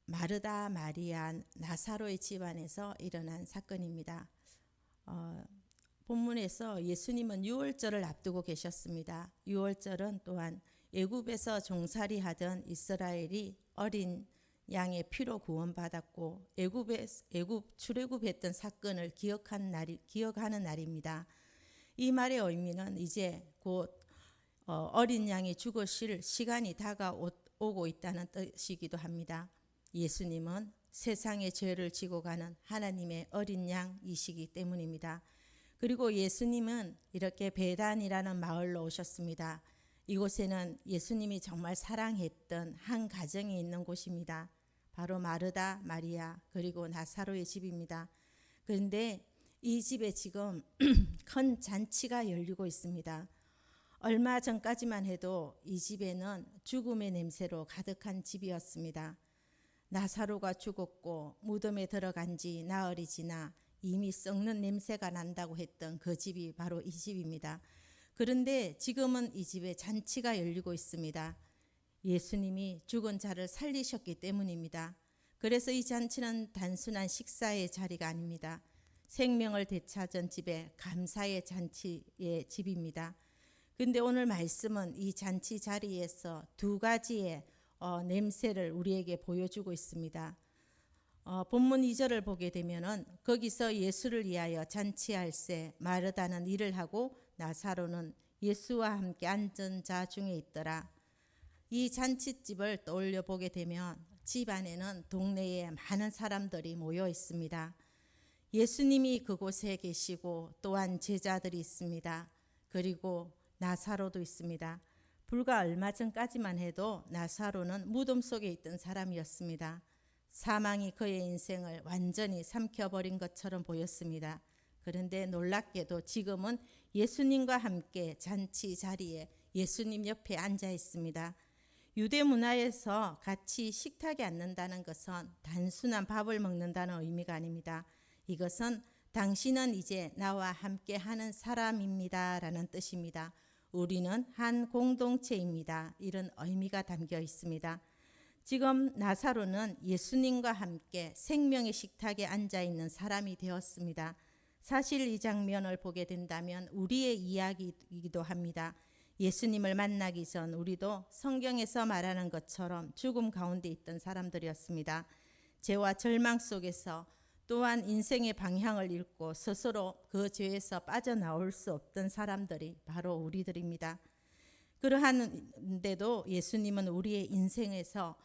마르다, 마리아, 나사로의 집안에서 일어난 사건입니다. 본문에서 예수님은 유월절을 앞두고 계셨습니다. 유월절은 또한 애굽에서 종살이 하던 이스라엘이 어린 양의 피로 구원받았고 애굽 출애굽했던 사건을 기억하는 날입니다. 이 말의 의미는 이제 곧 어린 양이 죽으실 시간이 다가오고 있다는 뜻이기도 합니다. 예수님은 세상의 죄를 지고 가는 하나님의 어린 양이시기 때문입니다. 그리고 예수님은 이렇게 베단이라는 마을로 오셨습니다. 이곳에는 예수님이 정말 사랑했던 한 가정이 있는 곳입니다. 바로 마르다, 마리아, 그리고 나사로의 집입니다. 그런데 이 집에 지금 큰 잔치가 열리고 있습니다. 얼마 전까지만 해도 이 집에는 죽음의 냄새로 가득한 집이었습니다. 나사로가 죽었고 무덤에 들어간 지 나흘이 지나 이미 썩는 냄새가 난다고 했던 그 집이 바로 이 집입니다. 그런데 지금은 이 집에 잔치가 열리고 있습니다. 예수님이 죽은 자를 살리셨기 때문입니다. 그래서 이 잔치는 단순한 식사의 자리가 아닙니다. 생명을 되찾은 집의 감사의 잔치의 집입니다. 그런데 오늘 말씀은 이 잔치 자리에서 두 가지의 냄새를 우리에게 보여주고 있습니다. 본문 2절을 보게 되면은 거기서 예수를 위하여 잔치할세 마르다는 일을 하고 나사로는 예수와 함께 앉은 자 중에 있더라. 이 잔치집을 떠올려 보게 되면 집 안에는 동네에 많은 사람들이 모여 있습니다. 예수님이 그곳에 계시고 또한 제자들이 있습니다. 그리고 나사로도 있습니다. 불과 얼마 전까지만 해도 나사로는 무덤 속에 있던 사람이었습니다. 사망이 그의 인생을 완전히 삼켜버린 것처럼 보였습니다. 그런데 놀랍게도 지금은 예수님과 함께 잔치 자리에 예수님 옆에 앉아 있습니다. 유대 문화에서 같이 식탁에 앉는다는 것은 단순한 밥을 먹는다는 의미가 아닙니다. 이것은 당신은 이제 나와 함께 하는 사람입니다 라는 뜻입니다. 우리는 한 공동체입니다. 이런 의미가 담겨 있습니다. 지금 나사로는 예수님과 함께 생명의 식탁에 앉아 있는 사람이 되었습니다. 사실 이 장면을 보게 된다면 우리의 이야기이기도 합니다. 예수님을 만나기 전 우리도 성경에서 말하는 것처럼 죽음 가운데 있던 사람들이었습니다. 죄와 절망 속에서 또한 인생의 방향을 잃고 스스로 그 죄에서 빠져나올 수 없던 사람들이 바로 우리들입니다. 그러한데도 예수님은 우리의 인생에서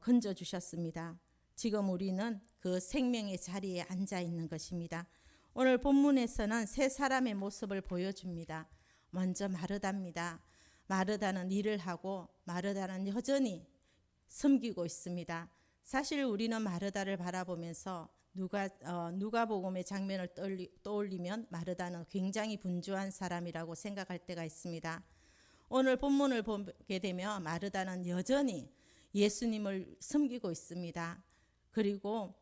건져주셨습니다. 지금 우리는 그 생명의 자리에 앉아 있는 것입니다. 오늘 본문에서는 세 사람의 모습을 보여줍니다. 먼저 마르다입니다. 마르다는 일을 하고 마르다는 여전히 섬기고 있습니다. 사실 우리는 마르다를 바라보면서 누가복음의 장면을 떠올리면 마르다는 굉장히 분주한 사람이라고 생각할 때가 있습니다. 오늘 본문을 보게 되면 마르다는 여전히 예수님을 섬기고 있습니다. 그리고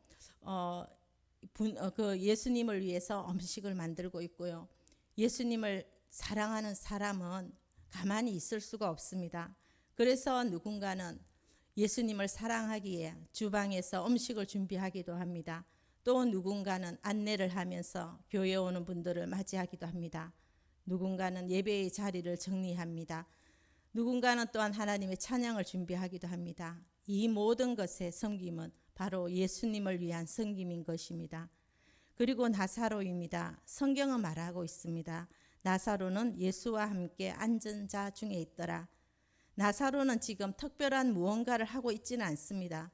그 예수님을 위해서 음식을 만들고 있고요. 예수님을 사랑하는 사람은 가만히 있을 수가 없습니다. 그래서 누군가는 예수님을 사랑하기에 주방에서 음식을 준비하기도 합니다. 또 누군가는 안내를 하면서 교회에 오는 분들을 맞이하기도 합니다. 누군가는 예배의 자리를 정리합니다. 누군가는 또한 하나님의 찬양을 준비하기도 합니다. 이 모든 것의 섬김은 바로 예수님을 위한 섬김인 것입니다. 그리고 나사로입니다. 성경은 말하고 있습니다. 나사로는 예수와 함께 앉은 자 중에 있더라. 나사로는 지금 특별한 무언가를 하고 있지는 않습니다.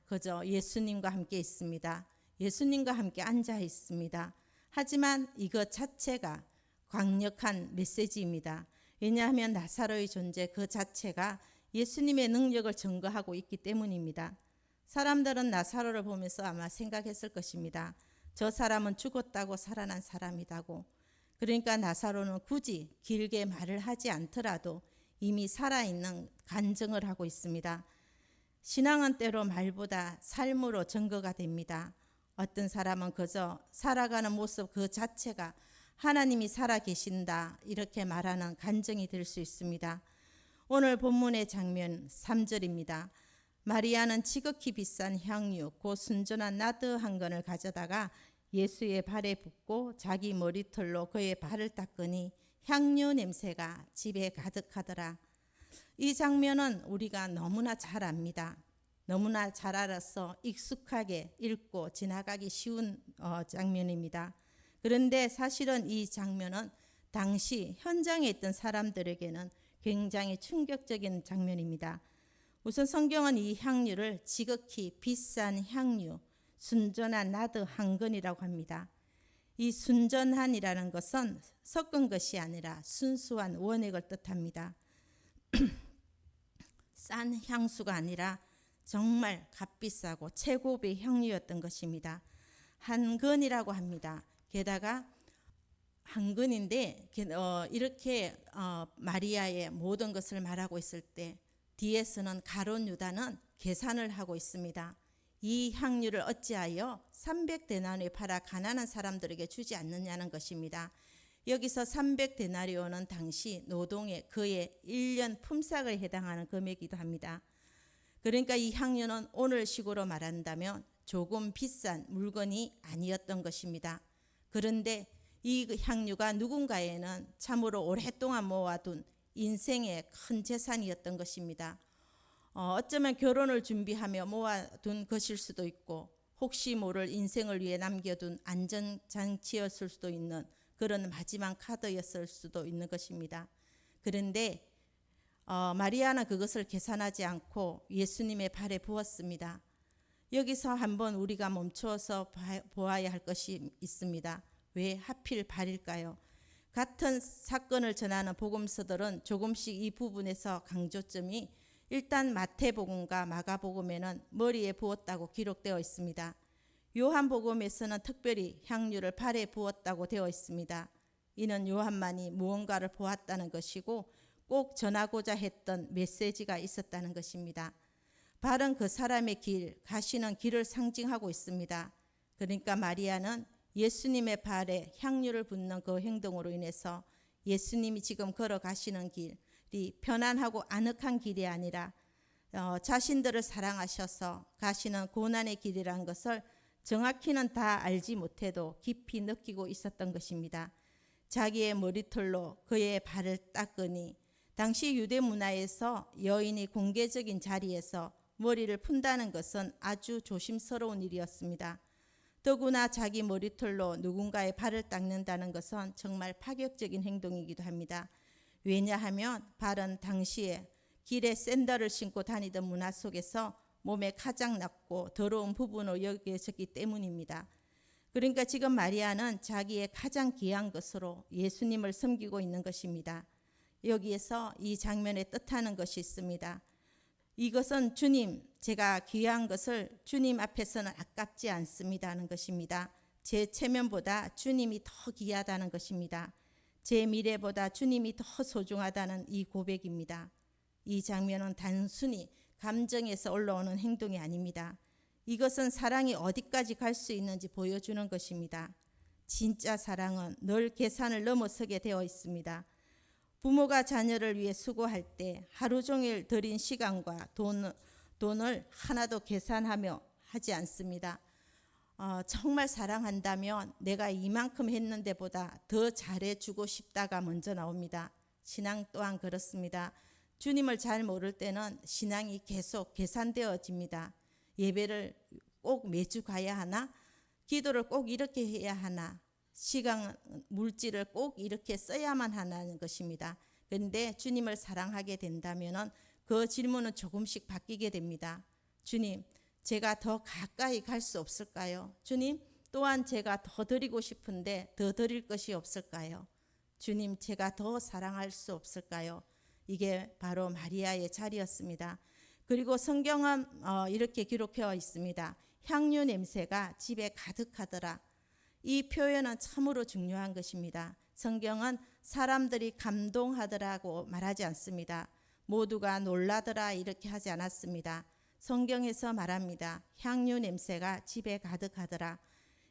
그저 예수님과 함께 있습니다. 예수님과 함께 앉아 있습니다. 하지만 이것 자체가 강력한 메시지입니다. 왜냐하면 나사로의 존재 그 자체가 예수님의 능력을 증거하고 있기 때문입니다. 사람들은 나사로를 보면서 아마 생각했을 것입니다. 저 사람은 죽었다고 살아난 사람이라고. 그러니까 나사로는 굳이 길게 말을 하지 않더라도 이미 살아있는 간증을 하고 있습니다. 신앙은 때로 말보다 삶으로 증거가 됩니다. 어떤 사람은 그저 살아가는 모습 그 자체가 하나님이 살아계신다 이렇게 말하는 간증이 될 수 있습니다. 오늘 본문의 장면 3절입니다. 마리아는 지극히 비싼 향유 곧 순전한 나드 한 건을 가져다가 예수의 발에 붓고 자기 머리털로 그의 발을 닦으니 향유 냄새가 집에 가득하더라. 이 장면은 우리가 너무나 잘 압니다. 너무나 잘 알아서 익숙하게 읽고 지나가기 쉬운 장면입니다. 그런데 사실은 이 장면은 당시 현장에 있던 사람들에게는 굉장히 충격적인 장면입니다. 우선 성경은 이 향유를 지극히 비싼 향유, 순전한 나드 한 건이라고 합니다. 이 순전한이라는 것은 섞은 것이 아니라 순수한 원액을 뜻합니다. 싼 향수가 아니라 정말 값비싸고 최고의 향유였던 것입니다. 한 건이라고 합니다. 게다가 한 건인데 이렇게 마리아의 모든 것을 말하고 있을 때 뒤에서는 가룟 유다는 계산을 하고 있습니다. 이 향유를 어찌하여 300데나리온에 팔아 가난한 사람들에게 주지 않느냐는 것입니다. 여기서 300데나리온은 당시 노동의 그의 1년 품삯에 해당하는 금액이기도 합니다. 그러니까 이 향유는 오늘식으로 말한다면 조금 비싼 물건이 아니었던 것입니다. 그런데 이 향유가 누군가에는 참으로 오랫동안 모아둔 인생의 큰 재산이었던 것입니다. 어쩌면 결혼을 준비하며 모아둔 것일 수도 있고 혹시 모를 인생을 위해 남겨둔 안전장치였을 수도 있는 그런 마지막 카드였을 수도 있는 것입니다. 그런데 마리아는 그것을 계산하지 않고 예수님의 발에 부었습니다. 여기서 한번 우리가 멈추어서 보아야 할 것이 있습니다. 왜 하필 발일까요? 같은 사건을 전하는 복음서들은 조금씩 이 부분에서 강조점이 일단 마태복음과 마가복음에는 머리에 부었다고 기록되어 있습니다. 요한복음에서는 특별히 향유를 발에 부었다고 되어 있습니다. 이는 요한만이 무언가를 보았다는 것이고 꼭 전하고자 했던 메시지가 있었다는 것입니다. 발은 그 사람의 길, 가시는 길을 상징하고 있습니다. 그러니까 마리아는 예수님의 발에 향유를 붓는 그 행동으로 인해서 예수님이 지금 걸어가시는 길이 편안하고 아늑한 길이 아니라 자신들을 사랑하셔서 가시는 고난의 길이라는 것을 정확히는 다 알지 못해도 깊이 느끼고 있었던 것입니다. 자기의 머리털로 그의 발을 닦으니 당시 유대 문화에서 여인이 공개적인 자리에서 머리를 푼다는 것은 아주 조심스러운 일이었습니다. 더구나 자기 머리털로 누군가의 발을 닦는다는 것은 정말 파격적인 행동이기도 합니다. 왜냐하면 발은 당시에 길에 샌들을 신고 다니던 문화 속에서 몸에 가장 낮고 더러운 부분으로 여겨졌기 때문입니다. 그러니까 지금 마리아는 자기의 가장 귀한 것으로 예수님을 섬기고 있는 것입니다. 여기에서 이 장면에 뜻하는 것이 있습니다. 이것은 주님, 제가 귀한 것을 주님 앞에서는 아깝지 않습니다 하는 것입니다. 제 체면보다 주님이 더 귀하다는 것입니다. 제 미래보다 주님이 더 소중하다는 이 고백입니다. 이 장면은 단순히 감정에서 올라오는 행동이 아닙니다. 이것은 사랑이 어디까지 갈 수 있는지 보여주는 것입니다. 진짜 사랑은 늘 계산을 넘어서게 되어 있습니다. 부모가 자녀를 위해 수고할 때 하루 종일 들인 시간과 돈을 하나도 계산하며 하지 않습니다. 정말 사랑한다면 내가 이만큼 했는데보다 더 잘해주고 싶다가 먼저 나옵니다. 신앙 또한 그렇습니다. 주님을 잘 모를 때는 신앙이 계속 계산되어집니다. 예배를 꼭 매주 가야 하나? 기도를 꼭 이렇게 해야 하나? 시간, 물질을 꼭 이렇게 써야만 하는 것입니다. 그런데 주님을 사랑하게 된다면 그 질문은 조금씩 바뀌게 됩니다. 주님, 제가 더 가까이 갈 수 없을까요? 주님, 또한 제가 더 드리고 싶은데 더 드릴 것이 없을까요? 주님, 제가 더 사랑할 수 없을까요? 이게 바로 마리아의 자리였습니다. 그리고 성경은 이렇게 기록되어 있습니다. 향유 냄새가 집에 가득하더라. 이 표현은 참으로 중요한 것입니다. 성경은 사람들이 감동하더라고 말하지 않습니다. 모두가 놀라더라 이렇게 하지 않았습니다. 성경에서 말합니다. 향유 냄새가 집에 가득하더라.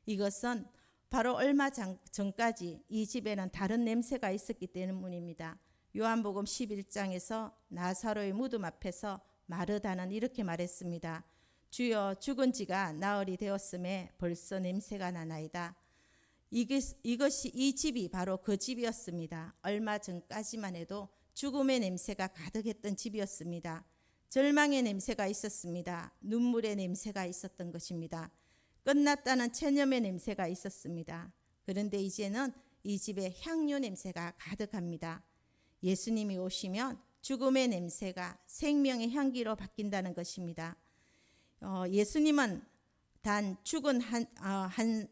이것은 바로 얼마 전까지 이 집에는 다른 냄새가 있었기 때문입니다. 요한복음 11장에서 나사로의 무덤 앞에서 마르다는 이렇게 말했습니다. 주여, 죽은 지가 나흘이 되었음에 벌써 냄새가 나나이다. 이 집이 바로 그 집이었습니다. 얼마 전까지만 해도 죽음의 냄새가 가득했던 집이었습니다. 절망의 냄새가 있었습니다. 눈물의 냄새가 있었던 것입니다. 끝났다는 체념의 냄새가 있었습니다. 그런데 이제는 이 집에 향유 냄새가 가득합니다. 예수님이 오시면 죽음의 냄새가 생명의 향기로 바뀐다는 것입니다. 예수님은 단 죽은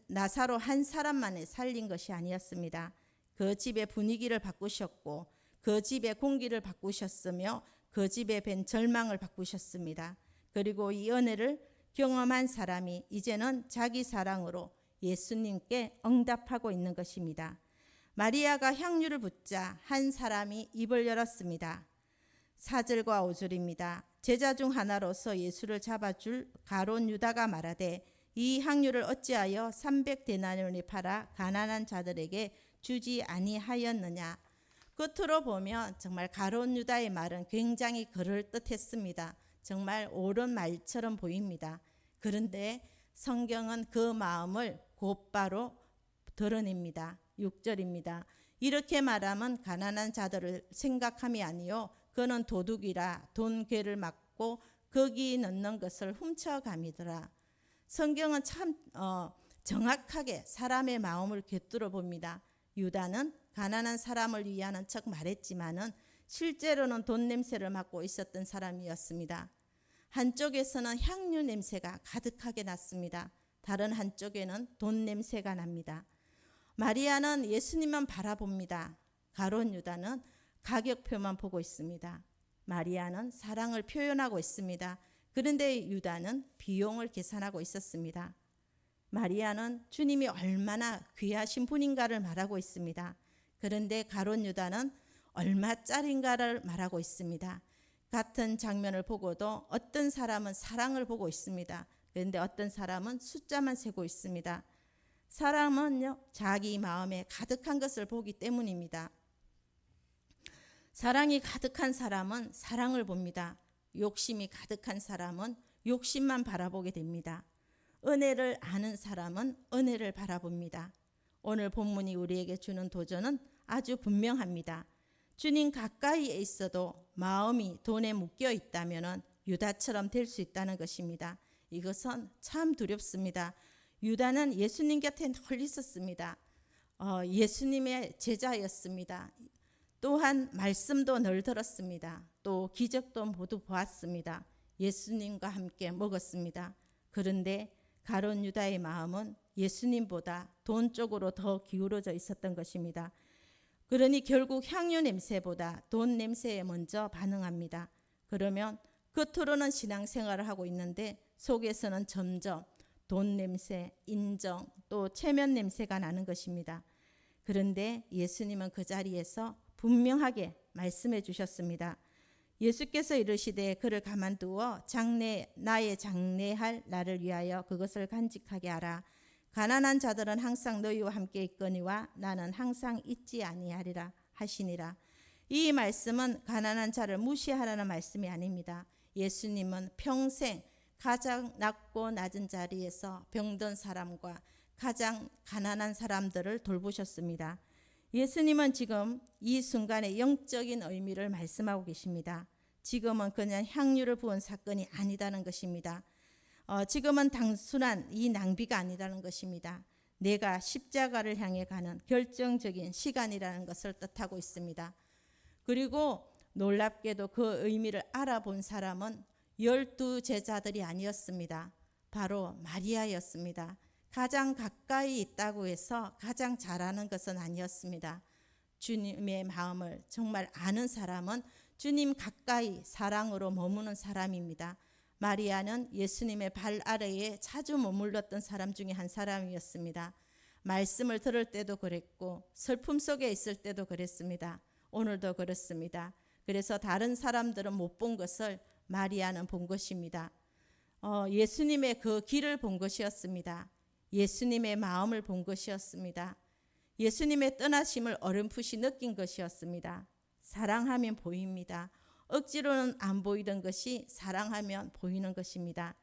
나사로 한 사람만을 살린 것이 아니었습니다. 그 집의 분위기를 바꾸셨고 그 집의 공기를 바꾸셨으며 그 집에 밴 절망을 바꾸셨습니다. 그리고 이 은혜를 경험한 사람이 이제는 자기 사랑으로 예수님께 응답하고 있는 것입니다. 마리아가 향유를 붓자 한 사람이 입을 열었습니다. 4절과 5절입니다. 제자 중 하나로서 예수를 잡아줄 가룟 유다가 말하되 이 향유를 어찌하여 300데나리온에 팔아 가난한 자들에게 주지 아니하였느냐. 겉으로 보면 정말 가룟 유다의 말은 굉장히 그럴듯했습니다. 정말 옳은 말처럼 보입니다. 그런데 성경은 그 마음을 곧바로 드러냅니다. 6절입니다. 이렇게 말하면 가난한 자들을 생각함이 아니요 그는 도둑이라 돈 괴를 막고 거기 넣는 것을 훔쳐감이더라. 성경은 참 정확하게 사람의 마음을 꿰뚫어 봅니다. 유다는 가난한 사람을 위하는 척 말했지만은 실제로는 돈 냄새를 맡고 있었던 사람이었습니다. 한쪽에서는 향유 냄새가 가득하게 났습니다. 다른 한쪽에는 돈 냄새가 납니다. 마리아는 예수님만 바라봅니다. 가룟 유다는 가격표만 보고 있습니다. 마리아는 사랑을 표현하고 있습니다. 그런데 유다는 비용을 계산하고 있었습니다. 마리아는 주님이 얼마나 귀하신 분인가를 말하고 있습니다. 그런데 가룟 유다는 얼마짜린가를 말하고 있습니다. 같은 장면을 보고도 어떤 사람은 사랑을 보고 있습니다. 그런데 어떤 사람은 숫자만 세고 있습니다. 사람은요, 자기 마음에 가득한 것을 보기 때문입니다. 사랑이 가득한 사람은 사랑을 봅니다. 욕심이 가득한 사람은 욕심만 바라보게 됩니다. 은혜를 아는 사람은 은혜를 바라봅니다. 오늘 본문이 우리에게 주는 도전은 아주 분명합니다. 주님 가까이에 있어도 마음이 돈에 묶여 있다면 유다처럼 될 수 있다는 것입니다. 이것은 참 두렵습니다. 유다는 예수님 곁에 늘 있었습니다. 예수님의 제자였습니다. 또한 말씀도 늘 들었습니다. 또 기적도 모두 보았습니다. 예수님과 함께 먹었습니다. 그런데 가룟 유다의 마음은 예수님보다 돈 쪽으로 더 기울어져 있었던 것입니다. 그러니 결국 향유 냄새보다 돈 냄새에 먼저 반응합니다. 그러면 겉으로는 신앙생활을 하고 있는데 속에서는 점점 돈 냄새, 인정, 또 체면 냄새가 나는 것입니다. 그런데 예수님은 그 자리에서 분명하게 말씀해 주셨습니다. 예수께서 이르시되 그를 가만두어 나의 장례할 날을 위하여 그것을 간직하게 하라. 가난한 자들은 항상 너희와 함께 있거니와 나는 항상 있지 아니하리라 하시니라. 이 말씀은 가난한 자를 무시하라는 말씀이 아닙니다. 예수님은 평생 가장 낮고 낮은 자리에서 병든 사람과 가장 가난한 사람들을 돌보셨습니다. 예수님은 지금 이 순간의 영적인 의미를 말씀하고 계십니다. 지금은 그냥 향유를 부은 사건이 아니다는 것입니다. 지금은 단순한 이 낭비가 아니라는 것입니다. 내가 십자가를 향해 가는 결정적인 시간이라는 것을 뜻하고 있습니다. 그리고 놀랍게도 그 의미를 알아본 사람은 12제자들이 아니었습니다. 바로 마리아였습니다. 가장 가까이 있다고 해서 가장 잘하는 것은 아니었습니다. 주님의 마음을 정말 아는 사람은 주님 가까이 사랑으로 머무는 사람입니다. 마리아는 예수님의 발 아래에 자주 머물렀던 사람 중에 한 사람이었습니다. 말씀을 들을 때도 그랬고 슬픔 속에 있을 때도 그랬습니다. 오늘도 그렇습니다. 그래서 다른 사람들은 못 본 것을 마리아는 본 것입니다. 예수님의 그 길을 본 것이었습니다. 예수님의 마음을 본 것이었습니다. 예수님의 떠나심을 어렴풋이 느낀 것이었습니다. 사랑하면 보입니다. 억지로는 안 보이던 것이 사랑하면 보이는 것입니다.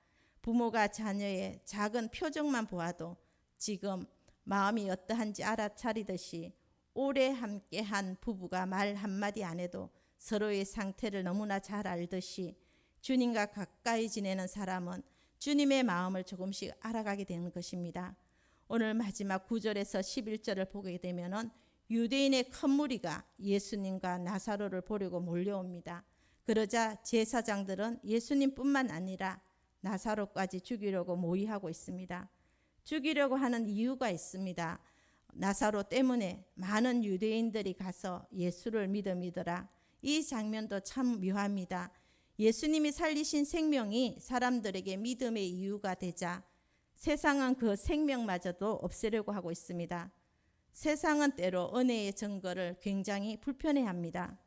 부모가 자녀의 작은 표정만 보아도 지금 마음이 어떠한지 알아차리듯이 오래 함께한 부부가 말 한마디 안 해도 서로의 상태를 너무나 잘 알듯이 주님과 가까이 지내는 사람은 주님의 마음을 조금씩 알아가게 되는 것입니다. 오늘 마지막 9절에서 11절을 보게 되면은 유대인의 큰 무리가 예수님과 나사로를 보려고 몰려옵니다. 그러자 제사장들은 예수님뿐만 아니라 나사로까지 죽이려고 모의하고 있습니다. 죽이려고 하는 이유가 있습니다. 나사로 때문에 많은 유대인들이 가서 예수를 믿더라. 이 장면도 참 묘합니다. 예수님이 살리신 생명이 사람들에게 믿음의 이유가 되자 세상은 그 생명마저도 없애려고 하고 있습니다. 세상은 때로 은혜의 증거를 굉장히 불편해합니다.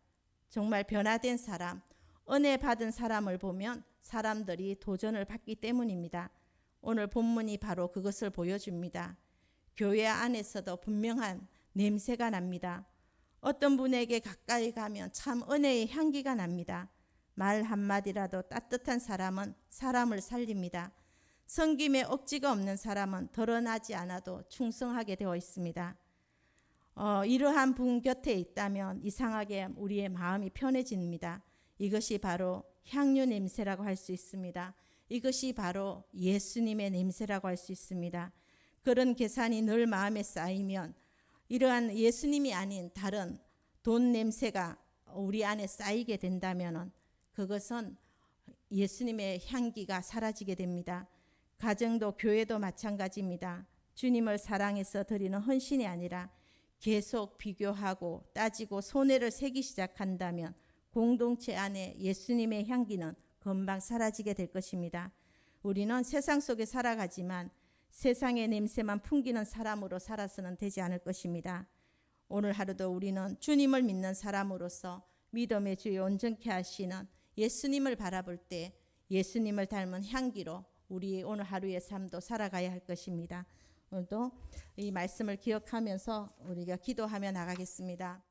정말 변화된 사람, 은혜 받은 사람을 보면 사람들이 도전을 받기 때문입니다. 오늘 본문이 바로 그것을 보여줍니다. 교회 안에서도 분명한 냄새가 납니다. 어떤 분에게 가까이 가면 참 은혜의 향기가 납니다. 말 한마디라도 따뜻한 사람은 사람을 살립니다. 섬김에 억지가 없는 사람은 드러나지 않아도 충성하게 되어 있습니다. 이러한 분 곁에 있다면 이상하게 우리의 마음이 편해집니다. 이것이 바로 향유 냄새라고 할 수 있습니다. 이것이 바로 예수님의 냄새라고 할 수 있습니다. 그런 계산이 늘 마음에 쌓이면 이러한 예수님이 아닌 다른 돈 냄새가 우리 안에 쌓이게 된다면 그것은 예수님의 향기가 사라지게 됩니다. 가정도 교회도 마찬가지입니다. 주님을 사랑해서 드리는 헌신이 아니라 계속 비교하고 따지고 손해를 세기 시작한다면 공동체 안에 예수님의 향기는 금방 사라지게 될 것입니다. 우리는 세상 속에 살아가지만 세상의 냄새만 풍기는 사람으로 살아서는 되지 않을 것입니다. 오늘 하루도 우리는 주님을 믿는 사람으로서 믿음의 주에 온전케 하시는 예수님을 바라볼 때 예수님을 닮은 향기로 우리 오늘 하루의 삶도 살아가야 할 것입니다. 오늘도 이 말씀을 기억하면서 우리가 기도하며 나가겠습니다.